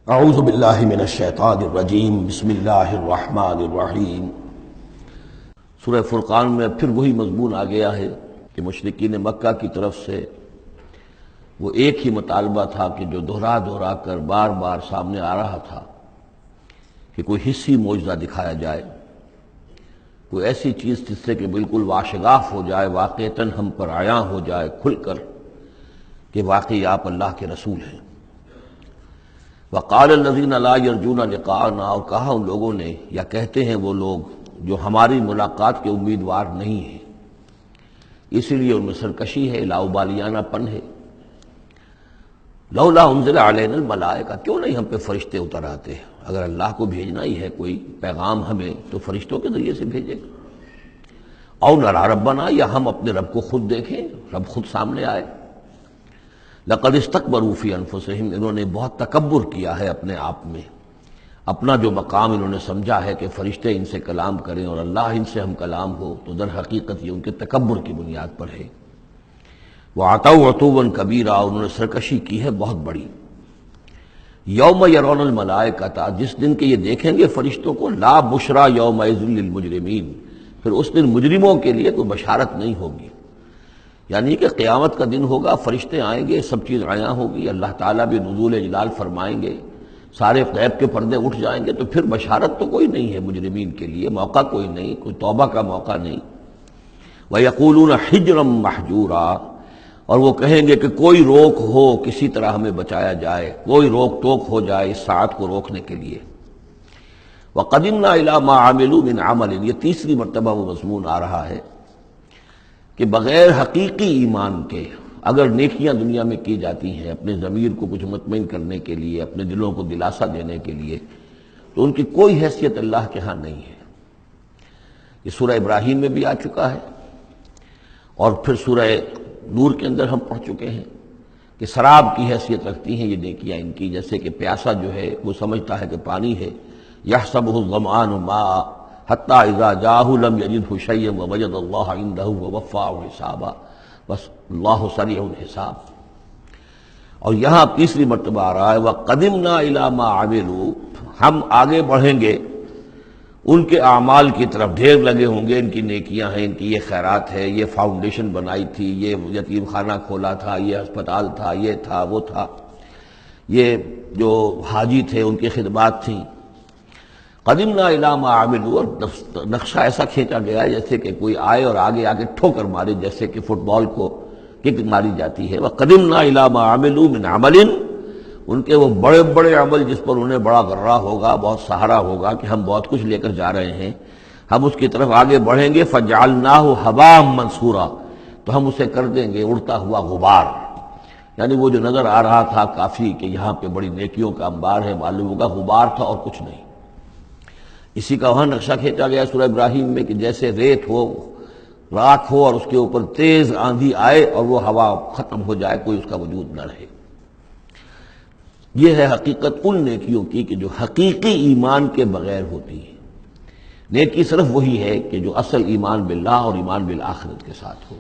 اعوذ باللہ من الشیطان الرجیم بسم اللہ الرحمن الرحیم۔ سورہ فرقان میں پھر وہی مضمون آ گیا ہے کہ مشرکین مکہ کی طرف سے وہ ایک ہی مطالبہ تھا کہ جو دہرا دہرا کر بار بار سامنے آ رہا تھا کہ کوئی حصی معجزہ دکھایا جائے، کوئی ایسی چیز جس سے کہ بالکل واشگاف ہو جائے، واقعتاً ہم پر عیاں ہو جائے کھل کر کہ واقعی آپ اللہ کے رسول ہیں۔ وقال الذین لا یرجون لقاءنا، اور کہا ان لوگوں نے یا کہتے ہیں وہ لوگ جو ہماری ملاقات کے امیدوار نہیں ہیں، اسی لیے ان میں سرکشی ہے، لاؤبالیانہ پن ہے۔ لولا انزل علینا الملائکہ، کیوں نہیں ہم پہ فرشتے اتر آتے؟ اگر اللہ کو بھیجنا ہی ہے کوئی پیغام ہمیں تو فرشتوں کے ذریعے سے بھیجے گا۔ او نرى ربنا، یا ہم اپنے رب کو خود دیکھیں، رب خود سامنے آئے۔ لقد استکبروا فی انفسہم، انہوں نے بہت تکبر کیا ہے اپنے آپ میں، اپنا جو مقام انہوں نے سمجھا ہے کہ فرشتے ان سے کلام کریں اور اللہ ان سے ہم کلام ہو، تو در حقیقت یہ ان کے تکبر کی بنیاد پر ہے۔ وعتوا عتوا کبیرا، انہوں نے سرکشی کی ہے بہت بڑی۔ یوم یرون الملائکۃ، جس دن کے یہ دیکھیں گے فرشتوں کو، لا بشرا یومئذ للمجرمین، پھر اس دن مجرموں کے لیے کوئی بشارت نہیں ہوگی۔ یعنی کہ قیامت کا دن ہوگا، فرشتے آئیں گے، سب چیز عیاں ہوگی، اللہ تعالیٰ بھی نزول جلال فرمائیں گے، سارے غیب کے پردے اٹھ جائیں گے، تو پھر بشارت تو کوئی نہیں ہے مجرمین کے لیے، موقع کوئی نہیں، کوئی توبہ کا موقع نہیں۔ وَيَقُولُونَ حِجْرًا مَحْجُورًا، اور وہ کہیں گے کہ کوئی روک ہو، کسی طرح ہمیں بچایا جائے، کوئی روک ٹوک ہو جائے اس ساعت کو روکنے کے لیے۔ وَقَدِمْنَا إِلَىٰ مَا عَمِلُوا مِنْ عَمَلٍ، یہ تیسری مرتبہ وہ مضمون آ رہا ہے کہ بغیر حقیقی ایمان کے اگر نیکیاں دنیا میں کی جاتی ہیں اپنے ضمیر کو کچھ مطمئن کرنے کے لیے، اپنے دلوں کو دلاسا دینے کے لیے، تو ان کی کوئی حیثیت اللہ کے ہاں نہیں ہے۔ یہ سورہ ابراہیم میں بھی آ چکا ہے، اور پھر سورہ نور کے اندر ہم پڑھ چکے ہیں کہ سراب کی حیثیت رکھتی ہیں یہ نیکیاں ان کی، جیسے کہ پیاسا جو ہے وہ سمجھتا ہے کہ پانی ہے، یحسبہ الظمآن ماء حتی اذا جاءہ لم یجدہ شیئا ووجد اللہ عندہ ووفاہ حسابا، بس اللہ سریع الحساب۔ اور یہاں تیسری مرتبہ آ رہا ہے وَقَدِمْنَا إِلَىٰ مَا عَمِلُوا، ہم آگے بڑھیں گے ان کے اعمال کی طرف، ڈھیر لگے ہوں گے، ان کی نیکیاں ہیں، ان کی یہ خیرات ہے، یہ فاؤنڈیشن بنائی تھی، یہ یتیم خانہ کھولا تھا، یہ ہسپتال تھا، یہ تھا وہ تھا، یہ جو حاجی تھے ان کی خدمات تھیں۔ قدمنا الی ما عملوا، اور نقشہ ایسا کھینچا گیا ہے جیسے کہ کوئی آئے اور آگے آ کے ٹھوکر مارے، جیسے کہ فٹ بال کو کک ماری جاتی ہے۔ وقدمنا الی ما عملوا من عمل، ان کے وہ بڑے بڑے عمل جس پر انہیں بڑا غرہ ہوگا، بہت سہارا ہوگا کہ ہم بہت کچھ لے کر جا رہے ہیں، ہم اس کی طرف آگے بڑھیں گے۔ فجعلناہ حباء منصورا، تو ہم اسے کر دیں گے اڑتا ہوا غبار۔ یعنی وہ جو نظر آ رہا تھا کافی کہ یہاں پہ بڑی نیکیوں کا انبار ہے، معلوم ہوگا غبار تھا اور کچھ نہیں۔ اسی کا وہاں نقشہ کھینچا گیا سورہ ابراہیم میں کہ جیسے ریت ہو، راکھ ہو، اور اس کے اوپر تیز آندھی آئے اور وہ ہوا ختم ہو جائے، کوئی اس کا وجود نہ رہے۔ یہ ہے حقیقت ان نیکیوں کی کہ جو حقیقی ایمان کے بغیر ہوتی ہے۔ نیکی صرف وہی ہے کہ جو اصل ایمان باللہ اور ایمان بالآخرت کے ساتھ ہو،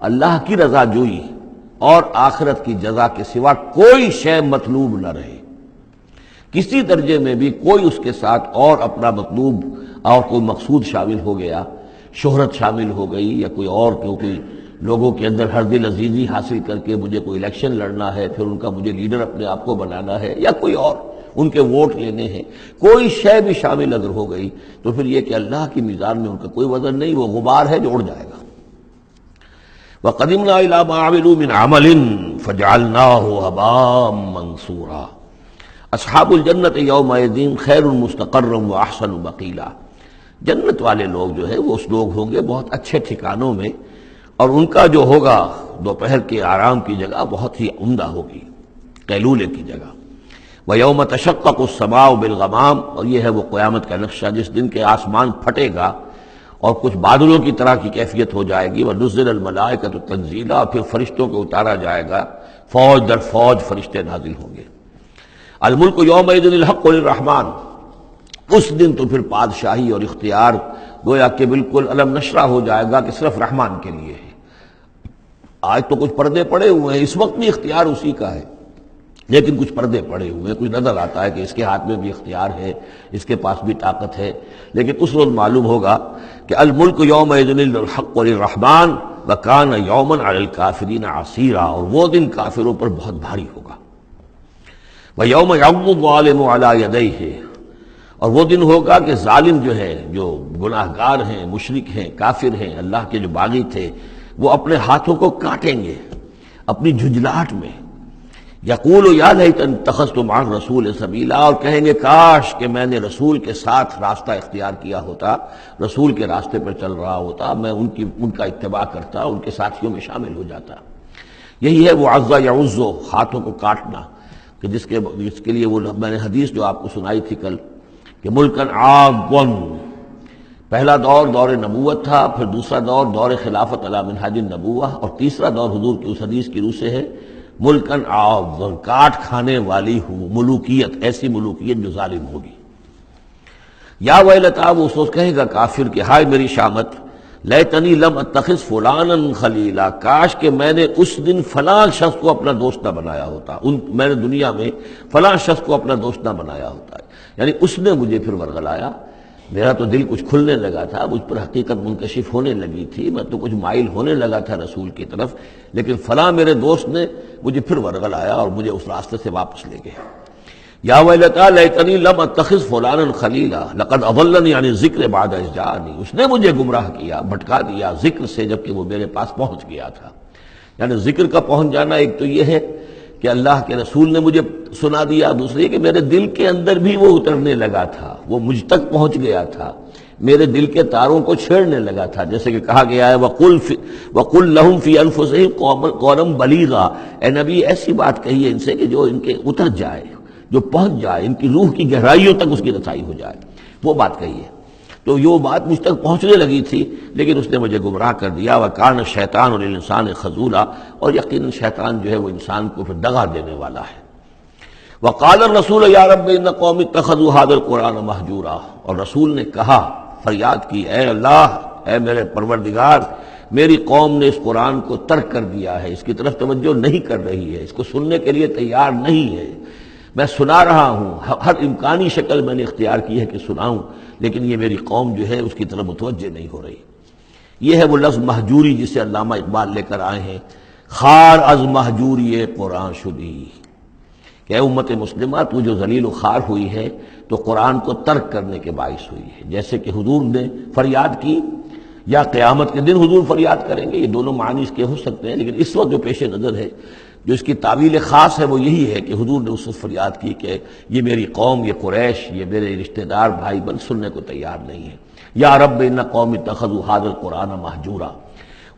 اللہ کی رضا جوئی اور آخرت کی جزا کے سوا کوئی شے مطلوب نہ رہے، کسی درجے میں بھی کوئی اس کے ساتھ اور اپنا مطلوب اور کوئی مقصود شامل ہو گیا، شہرت شامل ہو گئی، یا کوئی اور کوئی لوگوں کے اندر ہر دل عزیزی حاصل کر کے مجھے کوئی الیکشن لڑنا ہے، پھر ان کا مجھے لیڈر اپنے آپ کو بنانا ہے، یا کوئی اور ان کے ووٹ لینے ہیں، کوئی شے بھی شامل اگر ہو گئی تو پھر یہ کہ اللہ کی میزان میں ان کا کوئی وزن نہیں، وہ غبار ہے جو اڑ جائے گا۔ وَقَدِمْنَا إِلَىٰ مَا عَمِلُوا مِنْ عَمَلٍ فَجَعَلْنَاهُ هَبَاءً مَنْثُورًا۔ اصحاب الجنت یومئذ خیر مستقرا واحسن مقیلا، جنت والے لوگ جو ہے وہ اس لوگ ہوں گے بہت اچھے ٹھکانوں میں، اور ان کا جو ہوگا دوپہر کے آرام کی جگہ بہت ہی عمدہ ہوگی، قیلولے کی جگہ۔ وَيَوْمَ تَشَقَّقُ السَّمَاءُ بِالْغَمَامِ، اور یہ ہے وہ قیامت کا نقشہ جس دن کے آسمان پھٹے گا اور کچھ بادلوں کی طرح کی کیفیت ہو جائے گی۔ وَنُزِّلَ الْمَلَائِكَةُ تَنزِيلًا، اور پھر فرشتوں کو اتارا جائے گا، فوج در فوج فرشتے نازل ہوں گے۔ الملک یومئذ الحق للرحمن، اس دن تو پھر بادشاہی اور اختیار گویا کہ بالکل علم نشرہ ہو جائے گا کہ صرف رحمان کے لیے ہے۔ آج تو کچھ پردے پڑے ہوئے ہیں، اس وقت بھی اختیار اسی کا ہے، لیکن کچھ پردے پڑے ہوئے، کچھ نظر آتا ہے کہ اس کے ہاتھ میں بھی اختیار ہے، اس کے پاس بھی طاقت ہے، لیکن اس روز معلوم ہوگا کہ الملک یومئذ للحق للرحمن وکان یوما علی الکافرین عسیرا، اور وہ دن کافروں پر بہت بھاری ہوگا۔ ویوم یعض الظالم علی یدیہ، اور وہ دن ہوگا کہ ظالم جو ہے، جو گناہ گار ہیں، مشرک ہیں، کافر ہیں، اللہ کے جو باغی تھے، وہ اپنے ہاتھوں کو کاٹیں گے اپنی جھنجھلاہٹ میں۔ یقول یا لیتنی اتخذت مع الرسول سبیلا، اور کہیں گے کاش کہ میں نے رسول کے ساتھ راستہ اختیار کیا ہوتا، رسول کے راستے پر چل رہا ہوتا، میں ان کا اتباع کرتا، ان کے ساتھیوں میں شامل ہو جاتا۔ یہی ہے وہ عض یعض، ہاتھوں کو کاٹنا، کہ جس کے لیے وہ میں نے حدیث جو آپ کو سنائی تھی کل کہ ملکن عاضًا، پہلا دور دور نبوت تھا، پھر دوسرا دور دور خلافت علی منہاج النبوہ، اور تیسرا دور حضور کی اس حدیث کی روح سے ہے ملکن عاضًا، کاٹ کھانے والی ملوکیت، ایسی ملوکیت جو ظالم ہوگی۔ یا ویلتا، وہ اس وقت کہے گا کافر کہ ہائے میری شامت، لیتنی لم اتخذ فلانا خلیلا، کاش کہ میں نے اس دن فلاں شخص کو اپنا دوست نہ بنایا ہوتا، میں نے دنیا میں فلاں شخص کو اپنا دوست نہ بنایا ہوتا، یعنی اس نے مجھے پھر ورغلایا، میرا تو دل کچھ کھلنے لگا تھا، مجھ پر حقیقت منکشف ہونے لگی تھی، میں تو کچھ مائل ہونے لگا تھا رسول کی طرف، لیکن فلاں میرے دوست نے مجھے پھر ورغلایا اور مجھے اس راستے سے واپس لے گئے۔ یا ویلتا لیتنی لم اتخذ فلانا خلیلا لقد اضلنی عن الذکر بعد اذ جاءنی، اس نے مجھے گمراہ کیا، بھٹکا دیا ذکر سے جبکہ وہ میرے پاس پہنچ گیا تھا۔ یعنی ذکر کا پہنچ جانا ایک تو یہ ہے کہ اللہ کے رسول نے مجھے سنا دیا، دوسری کہ میرے دل کے اندر بھی وہ اترنے لگا تھا، وہ مجھ تک پہنچ گیا تھا، میرے دل کے تاروں کو چھیڑنے لگا تھا، جیسے کہ کہا گیا ہے وَقُلْ لَهُمْ فِي أَنفُسِهِمْ قَوْلًا بَلِيغًا، اے نبی ایسی بات کہیے ان سے کہ جو ان کے اتر جائے، جو پہنچ جائے، ان کی روح کی گہرائیوں تک اس کی رسائی ہو جائے، وہ بات کہیے۔ تو یہ بات مجھ تک پہنچنے لگی تھی، لیکن اس نے مجھے گمراہ کر دیا۔ وَكَانَ الشَّيْطَانُ لِلْإِنسَانِ خَذُولًا، اور یقیناً شیطان جو ہے وہ انسان کو پھر دغا دینے والا ہے۔ وَقَالَ الرَّسُولُ يَا رَبِّ إِنَّ قَوْمِي اتَّخَذُوا هَٰذَا الْقُرْآنَ مَهْجُورًا، اور رسول نے کہا، فریاد کی، اے اللہ، اے میرے پروردگار، میری قوم نے اس قرآن کو ترک کر دیا ہے، اس کی طرف توجہ نہیں کر رہی ہے، اس کو سننے کے لیے تیار نہیں ہے۔ میں سنا رہا ہوں، ہر امکانی شکل میں نے اختیار کی ہے کہ سناؤں، لیکن یہ میری قوم جو ہے اس کی طرف متوجہ نہیں ہو رہی۔ یہ ہے وہ لفظ مہجوری جسے علامہ اقبال لے کر آئے ہیں، خار از مہجوری قرآن شدی، کہ اے امت مسلمہ تو جو ذلیل و خوار ہوئی ہے تو قرآن کو ترک کرنے کے باعث ہوئی ہے۔ جیسے کہ حضور نے فریاد کی، یا قیامت کے دن حضور فریاد کریں گے، یہ دونوں معنی اس کے ہو سکتے ہیں، لیکن اس وقت جو پیش نظر ہے، جو اس کی تعویل خاص ہے، وہ یہی ہے کہ حضور نے اس وقت فریاد کی کہ یہ میری قوم، یہ قریش، یہ میرے رشتہ دار بھائی بن سننے کو تیار نہیں ہے۔ یا رب ان قوم اتخذوا هذا القرآن مہجورا،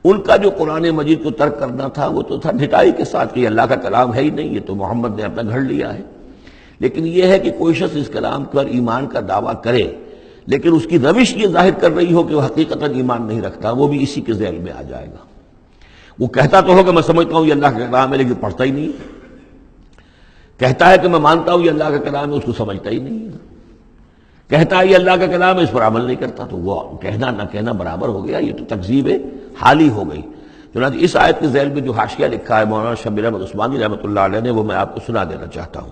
ان کا جو قرآن مجید کو ترک کرنا تھا وہ تو تھا ڈھٹائی کے ساتھ کہ یہ اللہ کا کلام ہے ہی نہیں، یہ تو محمد نے اپنا گھڑ لیا ہے۔ لیکن یہ ہے کہ کوئی شخص اس کلام پر ایمان کا دعویٰ کرے، لیکن اس کی روش یہ ظاہر کر رہی ہو کہ وہ حقیقتاً ایمان نہیں رکھتا، وہ بھی اسی کے ذیل میں آ جائے گا۔ وہ کہتا تو ہوگا میں سمجھتا ہوں یہ اللہ کا کلام ہے، لیکن پڑھتا ہی نہیں، کہتا ہے کہ میں مانتا ہوں یہ اللہ کا کلام ہے، اس کو سمجھتا ہی نہیں، کہتا ہے یہ اللہ کا کلام ہے، اس پر عمل نہیں کرتا، تو وہ کہنا نہ کہنا برابر ہو گیا، یہ تو تکذیب حالی ہو گئی۔ چنانچہ اس آیت کے ذیل میں جو حاشیہ لکھا ہے مولانا شبیر احمد عثمانی رحمۃ اللہ علیہ نے، وہ میں آپ کو سنا دینا چاہتا ہوں۔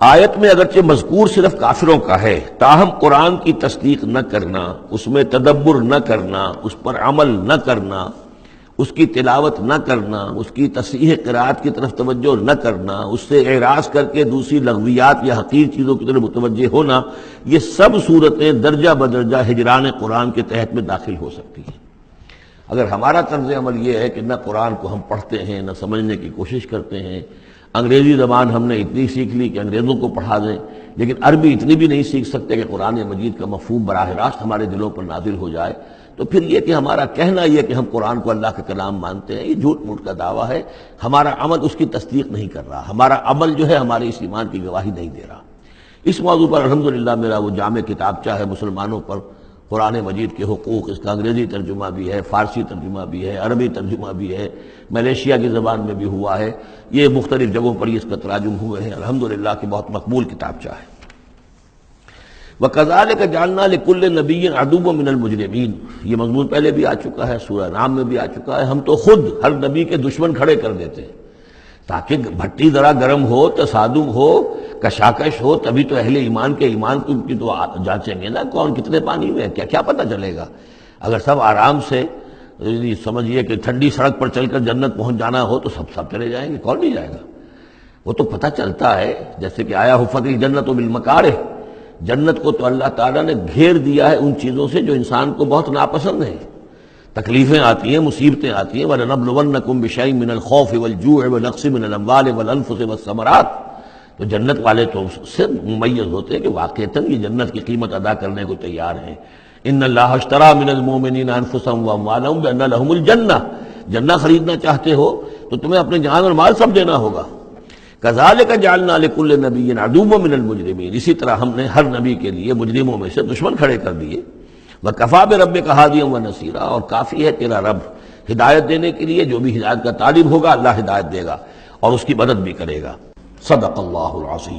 آیت میں اگرچہ مذکور صرف کافروں کا ہے، تاہم قرآن کی تصدیق نہ کرنا، اس میں تدبر نہ کرنا، اس پر عمل نہ کرنا، اس کی تلاوت نہ کرنا، اس کی تصحیح قرات کی طرف توجہ نہ کرنا، اس سے اعراض کر کے دوسری لغویات یا حقیر چیزوں کی طرف متوجہ ہونا، یہ سب صورتیں درجہ بدرجہ ہجران قرآن کے تحت میں داخل ہو سکتی ہیں۔ اگر ہمارا طرز عمل یہ ہے کہ نہ قرآن کو ہم پڑھتے ہیں، نہ سمجھنے کی کوشش کرتے ہیں، انگریزی زبان ہم نے اتنی سیکھ لی کہ انگریزوں کو پڑھا دیں، لیکن عربی اتنی بھی نہیں سیکھ سکتے کہ قرآن مجید کا مفہوم براہ راست ہمارے دلوں پر نازل ہو جائے، تو پھر یہ کہ ہمارا کہنا یہ کہ ہم قرآن کو اللہ کا کلام مانتے ہیں، یہ جھوٹ موٹ کا دعویٰ ہے، ہمارا عمل اس کی تصدیق نہیں کر رہا، ہمارا عمل جو ہے ہمارے اس ایمان کی گواہی نہیں دے رہا۔ اس موضوع پر الحمدللہ میرا وہ جامع کتابچہ ہے مسلمانوں پر قرآن مجید کے حقوق، اس کا انگریزی ترجمہ بھی ہے، فارسی ترجمہ بھی ہے، عربی ترجمہ بھی ہے، ملیشیا کی زبان میں بھی ہوا ہے، یہ مختلف جگہوں پر اس کا تراجم ہوئے ہیں، الحمدللہ کہ بہت مقبول کتابچہ ہے۔ وَكَذَلِكَ جَعَلْنَا لِكُلِّ نَبِيٍّ عَدُوًّا مِّنَ الْمُجْرِمِينَ، یہ مضمون پہلے بھی آ چکا ہے، سورہ نام میں بھی آ چکا ہے۔ ہم تو خود ہر نبی کے دشمن کھڑے کر دیتے ہیں، تاکہ بھٹی ذرا گرم ہو، تصادم ہو، کشاکش ہو، تبھی تو اہل ایمان کے ایمان کی تو جانچیں گے نا کون کتنے پانی میں ہے، کیا پتہ چلے گا۔ اگر سب آرام سے سمجھیے کہ ٹھنڈی سڑک پر چل کر جنت پہنچ جانا ہو تو سب چلے جائیں گے، کون نہیں جائے گا؟ وہ تو پتہ چلتا ہے، جیسے کہ آیا حفت الجنت بالمکارہ، جنت کو تو اللہ تعالیٰ نے گھیر دیا ہے ان چیزوں سے جو انسان کو بہت ناپسند ہیں۔ تکلیفیں آتی ہیں، مصیبتیں آتی ہیں، وَلَنَبْلُوَنَّكُمْ بِشَيْءٍ مِّنَ الْخَوْفِ وَالْجُوعِ وَنَقْصٍ مِّنَ الْأَمْوَالِ وَالْأَنفُسِ وَالثَّمَرَاتِ، تو جنت والے تو اس سے ممیز ہوتے ہیں کہ واقعتاً یہ جنت کی قیمت ادا کرنے کو تیار ہیں۔ ان اللہ اشترى من المؤمنین انفسهم واموالهم بان لهم الجنہ، جنہ خریدنا چاہتے ہو تو تمہیں اپنے جان اور مال سب دینا ہوگا۔ کذالک جعلنا لکل نبی عدوا من المجرمین، اسی طرح ہم نے ہر نبی کے لیے مجرموں میں سے دشمن کھڑے کر دیے۔ وکفیٰ بربک ہادیا ونصیرا، اور کافی ہے تیرا رب ہدایت دینے کے لیے، جو بھی ہدایت کا طالب ہوگا اللہ ہدایت دے گا اور اس کی مدد بھی کرے گا۔ صدق اللہ العظیم۔